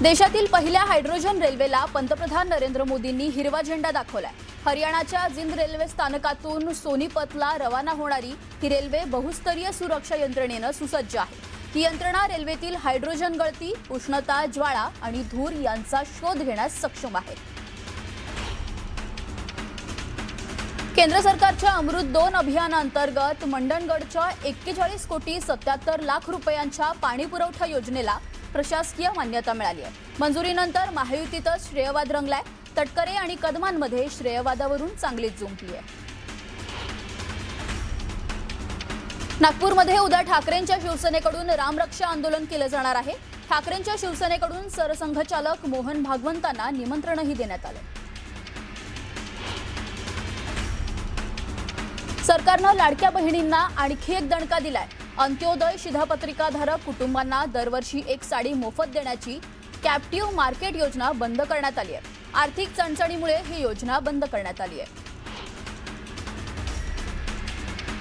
देशातील पहिल्या हायड्रोजन रेल्वेला पंतप्रधान नरेंद्र मोदींनी हिरवा झेंडा दाखवलाय। हरियाणाच्या जिंद रेल्वे स्थानकातून सोनीपतला रवाना होणारी ही रेल्वे बहुस्तरीय सुरक्षा यंत्रणेने सुसज्ज आहे। ही यंत्रणा रेल्वेतील हायड्रोजन गळती, उष्णता, ज्वाळा आणि धूर यांचा शोध घेण्यास सक्षम आहे। केंद्र सरकारच्या अमृत 2 अभियानांतर्गत मंडणगडच्या 41 कोटी 77 लाख रुपयांच्या पाणी पुरवठा योजनेला प्रशासकीय मान्यता मिळाली आहे। मंजुरीनंतर महायुतीतच श्रेयवाद रंगलाय। तटकरे आणि कदमांमध्ये श्रेयवादावरून चांगलीच जुंपली आहे। नागपूरमध्ये उद्या ठाकरेंच्या शिवसेनेकडून रामरक्षा आंदोलन केलं जाणार आहे। ठाकरेंच्या शिवसेनेकडून सरसंघचालक मोहन भागवंतांना निमंत्रणही देण्यात आलं। सरकारनं लाडक्या बहिणींना आणखी एक दणका दिलाय। अंत्योदय शिधापत्रिकाधारक कुटुंबांना दरवर्षी एक साडी मोफत देण्याची कॅप्टिव्ह मार्केट योजना बंद करण्यात आली आहे। आर्थिक चणचणीमुळे ही योजना बंद करण्यात आली आहे।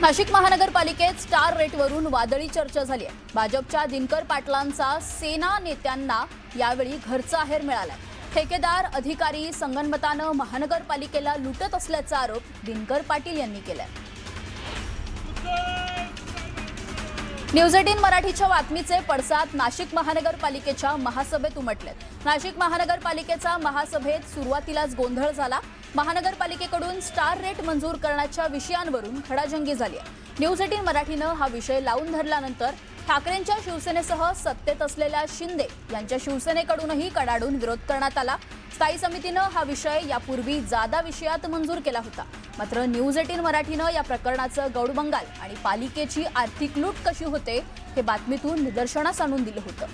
नाशिक महानगरपालिकेत स्टार रेटवरून वादळी चर्चा झाली आहे। भाजपच्या दिनकर पाटलांचा सेना नेत्यांना यावेळी घरचा आहेर मिळालाय। ठेकेदार, अधिकारी संगनमतानं महानगरपालिकेला लुटत असल्याचा आरोप दिनकर पाटील यांनी केलाय। न्यूज 18 मराठीच्या बातमीचे पडसाद नाशिक महानगरपालिकेच्या महासभेत उमटलेत। नाशिक महानगरपालिकेचा महासभेत सुरुवातीलाच गोंधळ झाला। महानगरपालिकेकडून स्टार रेट मंजूर करण्याच्या विषयांवरून खडाजंगी झाली आहे। न्यूज 18 मराठीनं हा विषय लावून धरल्यानंतर ठाकरेंच्या शिवसेनेसह सत्तेत असलेल्या शिंदे यांच्या शिवसेनेकडूनही कडाडून विरोध करण्यात आला। स्थायी समितीनं हा विषय यापूर्वी जादा विषयात मंजूर केला होता। मात्र न्यूज 18 मराठीनं या प्रकरणाचं गौडबंगाल आणि पालिकेची आर्थिक लूट कशी होते हे बातमीतून निदर्शनास आणून दिलं होतं।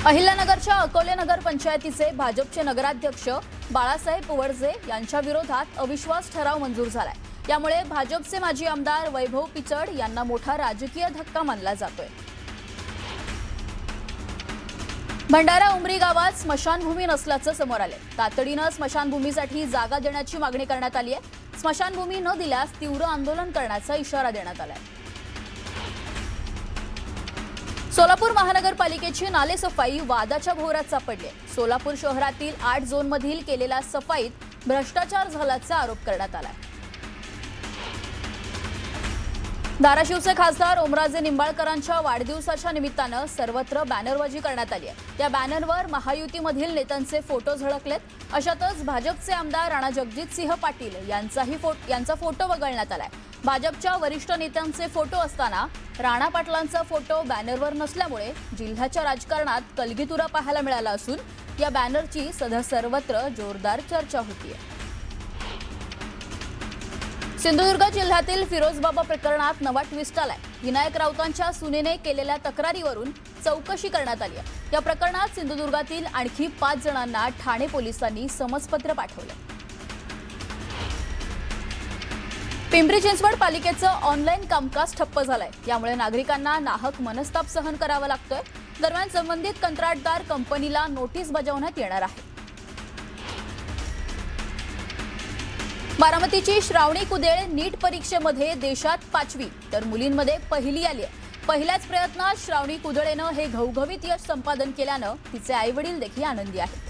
अहिल्यानगरच्या अकोले नगर पंचायतीचे भाजपचे नगराध्यक्ष बाळासाहेब पुवडजे यांच्या विरोधात अविश्वास ठराव मंजूर झालाय। यामुळे भाजपचे माजी आमदार वैभव पिचड यांना मोठा राजकीय धक्का मानला जातोय। भंडारा उमरी गावात स्मशानभूमी नसल्याचं समोर आले। तातडीनं स्मशानभूमीसाठी जागा देण्याची मागणी करण्यात आली आहे। स्मशानभूमी न दिल्यास तीव्र आंदोलन करण्याचा इशारा देण्यात आलाय। सोलापूर महानगरपालिकेची नालेसफाई वादाच्या भोवऱ्यात सापडली आहे। सोलापूर शहरातील 8 झोनमधील केलेल्या सफाईत भ्रष्टाचार झाल्याचा आरोप करण्यात आलाय। धाराशिवचे खासदार ओमराजे निंबाळकरांच्या वाढदिवसाच्या निमित्तानं सर्वत्र बॅनरबाजी करण्यात आली आहे। त्या बॅनरवर महायुतीमधील नेत्यांचे फोटो झळकलेत। अशातच भाजपचे आमदार राणा जगजितसिंह पाटील यांचा फोटो वगळण्यात आलाय। भाजपच्या वरिष्ठ नेत्यांचे फोटो असताना राणा पाटलांचा फोटो बॅनरवर नसल्यामुळे जिल्ह्याच्या राजकारणात कलगीतुरा पाहायला मिळाला असून या बॅनरची सध्या सर्वत्र जोरदार चर्चा होतीये। सिंधुदुर्ग जिल्ह्यातील फिरोजबाबा प्रकरणात नवा ट्विस्ट आलाय। विनायक राऊतांच्या सुनेने केलेल्या तक्रारीवरून चौकशी करण्यात आली आहे। या प्रकरणात सिंधुदुर्गातील आणखी 5 जणांना ठाणे पोलिसांनी समन्सपत्र पाठवले। पिंपरी चिंचवड पालिकेचं ऑनलाईन कामकाज ठप्प झालंय। यामुळे नागरिकांना नाहक मनस्ताप सहन करावा लागतोय। दरम्यान संबंधित कंत्राटदार कंपनीला नोटीस बजावण्यात येणार आहे। बारामतीची श्रावणी कुदेळ नीट परीक्षेमध्ये देशात 5वी तर मुलींमध्ये पहिली आली आहे। पहिल्याच प्रयत्नात श्रावणी कुदळेनं हे घवघवीत यश संपादन केल्यानं तिचे आईवडील देखील आनंदी आहेत।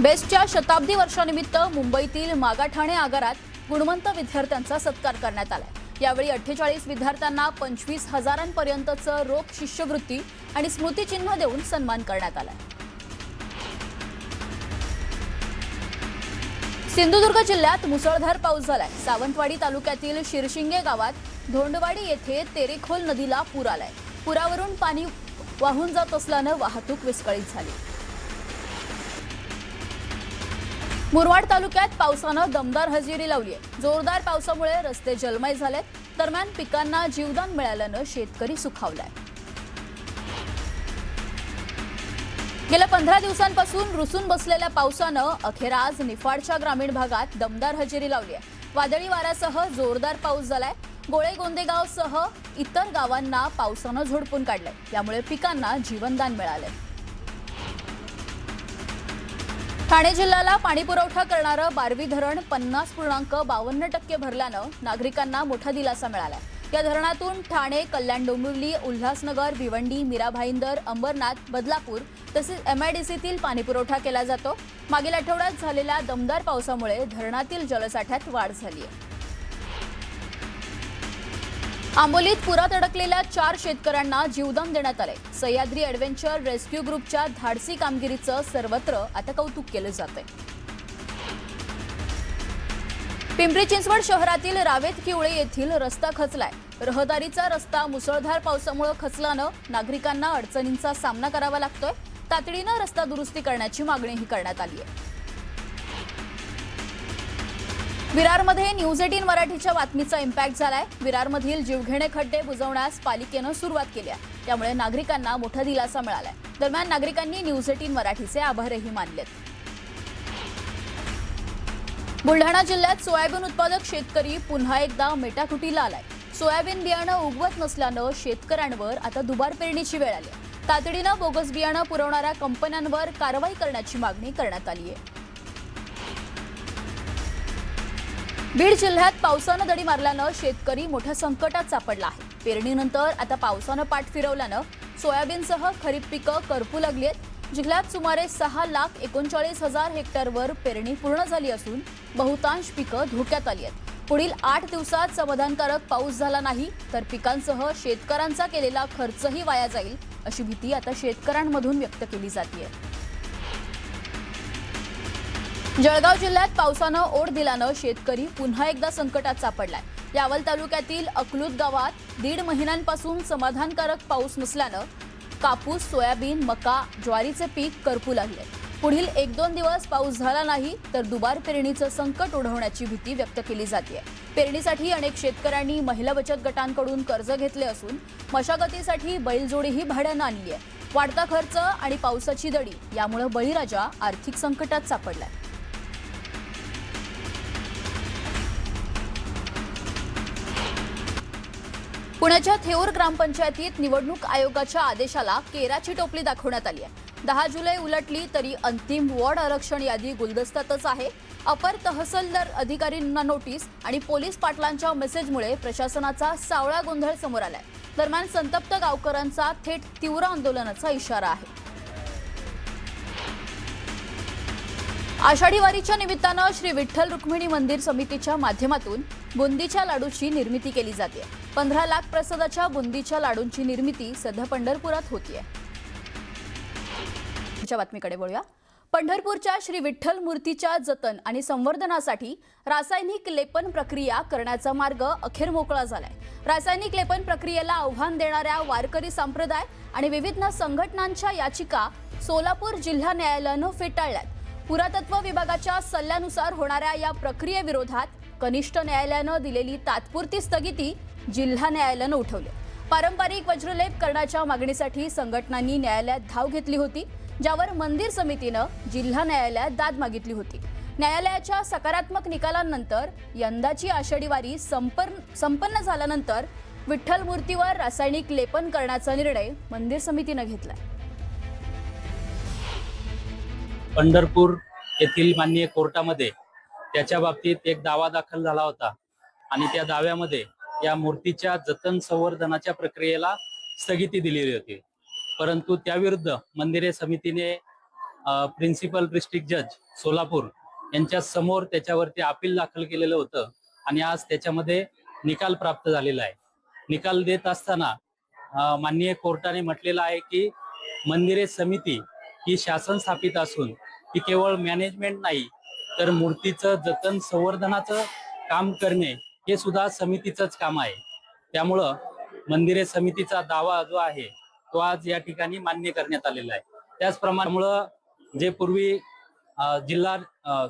बेस्टच्या शताब्दी वर्षानिमित्त मुंबईतील मागाठाणे आगारात गुणवंत विद्यार्थ्यांचा सत्कार करण्यात आला। यावेळी 48 विद्यार्थ्यांना 25,000 पर्यंतचं रोख शिष्यवृत्ती आणि स्मृतिचिन्ह देऊन सन्मान करण्यात आला। सिंधुदुर्ग जिल्ह्यात मुसळधार पाऊस झालाय। सावंतवाडी तालुक्यातील शिरशिंगे गावात धोंडवाडी येथे तेरेखोल नदीला पूर आलाय। पुरावरून पाणी वाहून जात असल्यानं वाहतूक विस्कळीत झाली। मुरबाड तालुक्यात पावसानं दमदार हजेरी लावली आहे। जोरदार पावसामुळे रस्ते जलमय झालेत। दरम्यान पिकांना जीवदान मिळाल्यानं शेतकरी सुखावलाय। गेल्या 15 दिवसांपासून रुसून बसलेल्या पावसानं अखेर आज निफाडच्या ग्रामीण भागात दमदार हजेरी लावली आहे। वादळी वाऱ्यासह जोरदार पाऊस झालाय। गोळे गोंदेगावसह इतर गावांना पावसानं झोडपून काढलंय। यामुळे पिकांना जीवनदान मिळालंय। ठाणे जिल्ह्याला पाणीपुरवठा करणारं बारवी धरण 50.52% भरल्यानं नागरिकांना मोठा दिलासा मिळाला। या धरणातून ठाणे, कल्याण, डोंबिवली, उल्हासनगर, भिवंडी, मीरा भाईंदर, अंबरनाथ, बदलापूर तसेच एमआयडीसीतील पाणीपुरवठा केला जातो। मागील आठवड्यात झालेल्या दमदार पावसामुळे धरणातील जलसाठ्यात वाढ झाली आहे। आंबोलीत पुरात अडकलेल्या 4 शेतकऱ्यांना जीवदान देण्यात आले। सह्याद्री ॲडव्हेंचर रेस्क्यू ग्रुपच्या धाडसी कामगिरीचं सर्वत्र आता कौतुक केलं जातंय। पिंपरी चिंचवड शहरातील रावेत किवळे येथील रस्ता खचलाय। रहदारीचा रस्ता मुसळधार पावसामुळे खचल्यानं नागरिकांना अडचणींचा सामना करावा लागतोय। तातडीनं रस्ता दुरुस्ती करण्याची मागणीही करण्यात आली आहे। विरारमध्ये न्यूज 18 मराठीच्या बातमीचा इम्पॅक्ट झालाय। विरारमधील जीवघेणे खड्डे बुजवण्यास पालिकेनं सुरुवात केली आहे, त्यामुळे नागरिकांना मोठा दिलासा मिळालाय। दरम्यान नागरिकांनी न्यूज 18 मराठीचे आभारही मानलेत। बुलढाणा जिल्ह्यात सोयाबीन उत्पादक शेतकरी पुन्हा एकदा मेटाकुटीला आलाय। सोयाबीन बियाणं उगवत नसल्यानं शेतकऱ्यांवर आता दुबार पेरणीची वेळ आली आहे। तातडीनं बोगस बियाणं पुरवणाऱ्या कंपन्यांवर कारवाई करण्याची मागणी करण्यात आली आहे। बीड जिल्ह्यात पावसानं दडी मारल्यानं शेतकरी मोठ्या संकटात सापडला आहे। पेरणीनंतर आता पावसानं पाठ फिरवल्यानं सोयाबीनसह खरीप पिकं करपू लागली आहेत। जिल्ह्यात सुमारे 6,39,000 हेक्टरवर पेरणी पूर्ण झाली असून बहुतांश पिकं धोक्यात आली आहेत। पुढील 8 दिवसात समाधानकारक पाऊस झाला नाही तर पिकांसह शेतकऱ्यांचा केलेला खर्चही वाया जाईल अशी भीती आता शेतकऱ्यांमधून व्यक्त केली जाते। जळगाव जिल्ह्यात पावसानं ओढ दिल्यानं शेतकरी पुन्हा एकदा संकटात सापडलाय। यावल तालुक्यातील अकलूत गावात 1.5 महिन्यांपासून समाधानकारक पाऊस नसल्यानं कापूस, सोयाबीन, मका, ज्वारीचे पीक करपू लागले। पुढील 1-2 दिवस पाऊस झाला नाही तर दुबार पेरणीचं संकट ओढवण्याची भीती व्यक्त केली जाते। पेरणीसाठी अनेक शेतकऱ्यांनी महिला बचत गटांकडून कर्ज घेतले असून मशागतीसाठी बैलजोडीही भाड्यानं आणली आहे। वाढता खर्च आणि पावसाची दडी यामुळे बळीराजा आर्थिक संकटात सापडलाय। पुण्याच्या थेऊर ग्रामपंचायतीत निवडणूक आयोगाच्या आदेशाला केराची टोपली दाखवण्यात आली आहे। 10 जुलै उलटली तरी अंतिम वॉर्ड आरक्षण यादी गुलदस्त्यातच आहे। अपर तहसीलदार अधिकाऱ्यांना नोटीस आणि पोलीस पाटलांच्या मेसेजमुळे प्रशासनाचा सावळा गोंधळ समोर आलाय। दरम्यान संतप्त गावकऱ्यांचा थेट तीव्र आंदोलनाचा इशारा आहे। आषाढी वारीच्या निमित्तानं श्री विठ्ठल रुक्मिणी मंदिर समितीच्या माध्यमातून बुंदीच्या लाडूची निर्मिती केली जाते। 15 लाख प्रसादाच्या बुंदीच्या लाडूंची निर्मिती सध्या पंढरपुरात होतीये। बातमीकडे वळूया। पंढरपूरच्या श्री विठ्ठल मूर्तीच्या जतन आणि संवर्धनासाठी रासायनिक लेपन प्रक्रिया करण्याचा मार्ग अखेर मोकळा झालाय। रासायनिक लेपन प्रक्रियेला आव्हान देणाऱ्या वारकरी संप्रदाय आणि विविध संघटनांच्या याचिका सोलापूर जिल्हा न्यायालयानं फेटाळल्यात। पुरातत्व विभागाच्या सल्ल्यानुसार होणाऱ्या या प्रक्रियेविरोधात कनिष्ठ न्यायालयानं दिलेली तात्पुरती स्थगिती जिल्हा न्यायालयानं उठवली। पारंपरिक वज्रलेप करण्याच्या मागणीसाठी संघटनांनी न्यायालयात धाव घेतली होती, ज्यावर मंदिर समितीनं जिल्हा न्यायालयात दाद मागितली होती। न्यायालयाच्या सकारात्मक निकालानंतर यंदाची आषाढी वारी संपन्न झाल्यानंतर विठ्ठल मूर्तीवर रासायनिक लेपन करण्याचा निर्णय मंदिर समितीनं घेतला। पंढरपूर येथील माननीय कोर्टामध्ये त्याच्या बाबतीत एक दावा दाखल झाला होता आणि त्या दाव्यामध्ये या मूर्तीच्या जतन संवर्धनाच्या प्रक्रियेला स्थगिती दिलेली होती। परंतु त्याविरुद्ध मंदिरे समितीने प्रिन्सिपल डिस्ट्रिक्ट जज सोलापूर यांच्या समोर त्याच्यावरती अपील दाखल केलेलं होतं आणि आज त्याच्यामध्ये निकाल प्राप्त झालेला आहे। निकाल देत असताना माननीय कोर्टाने म्हटलेलं आहे की मंदिरे समिती ही शासन स्थापित असून ती केवळ मॅनेजमेंट नाही तर मूर्तीचं जतन संवर्धनाचं काम करणे हे सुद्धा समितीचंच काम आहे। त्यामुळं मंदिरे समितीचा दावा जो आहे तो आज या ठिकाणी मान्य करण्यात आलेला आहे। त्याचप्रमाणे जे पूर्वी जिल्हा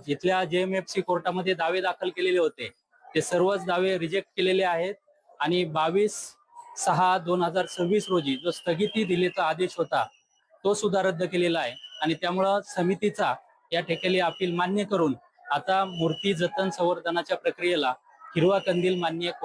इथल्या JMFC कोर्टामध्ये दावे दाखल केलेले होते ते सर्वच दावे रिजेक्ट केलेले आहेत आणि 22/6/2026 रोजी जो स्थगिती दिलेचा आदेश होता तो सुद्धा रद्द केलेला आहे आणि त्यामुळं समितीचा या ठिकाणी अपील मान्य करून आता मूर्ती जतन संवर्धनाच्या प्रक्रियेला हिरवा कंदील मान्य कोर्ट